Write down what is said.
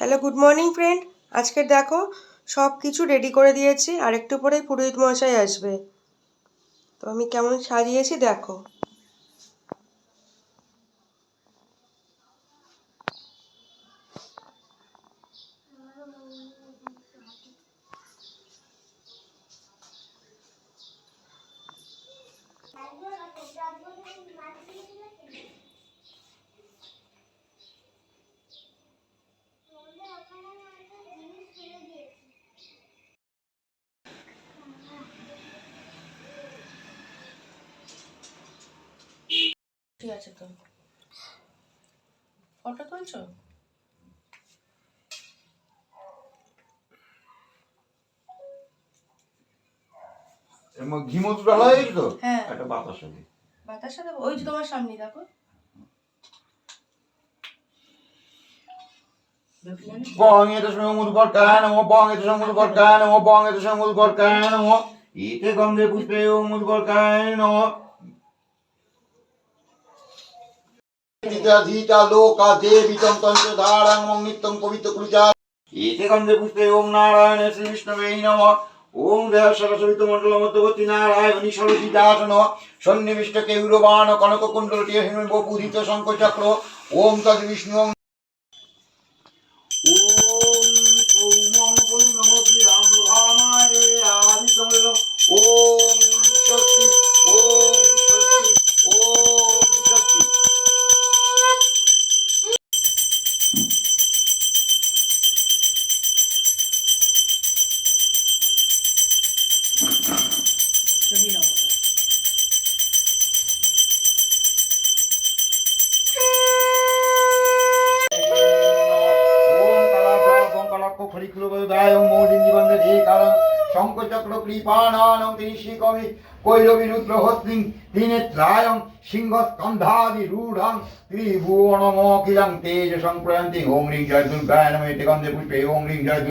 Hello, good morning friend. আজকে দেখো সব কিছু রেডি করে দিয়েছি, আর একটু পরেই পুরোহিত মশাই আসবে। তো আমি কেমন সাজিয়েছি দেখো। ঠিক আছে, তো ফটো তুলছো? ঘি মধু ঢালা হয়েছে তো? হ্যাঁ, একটা বাতাসা দিই। বাতাসা দেবো, ওই যে তোমার সামনে দেখো। বং এতে সমুদ গর্কায় নমো, বং এতে সমুদ গর্কায় নমো, বং এতে সমুদ গর্কায় নমো, ইতে গন্ধে পুষ্পে মুদ গর্কায় নমো। ধীতা লোকা দেবিতং তন্ত্র ধারাং মং নিত্যং পবিত্র কুলচা, ইতে গন্ধে পুষ্পে ওম নারায়ণ শ্রী বিষ্ণবে নমঃ। ওম দেহ সরস্বতী মণ্ডল মধ্যবর্তী নারায়ণী সরসিদাসন সন্নিবিষ্ট কেউরবাণ কনক কুণ্ডলটি হিম বপুধিত শঙ্খ চক্র। ওম তদ বিষ্ণু। ওম সৌমং নমঃ রাম ভামায় আদিত্যং। ওম শক্তি, ওম শক্তি, ওম শক্তি। শঙ্কচক্র কৃপানানং তিনি শ্রীকবি কৈরবী রুদ্রহস্তিং ত্রিনেত্রায়ং সিংহস্কন্ধাদি রূঢ়ং ত্রিভুবনমখিলং তেজ সংপ্রয়ন্তি। ওম রিং জয় দুর্গায় নমঃ। এতে গন্ধে পুষ্পে ওম রিং জয়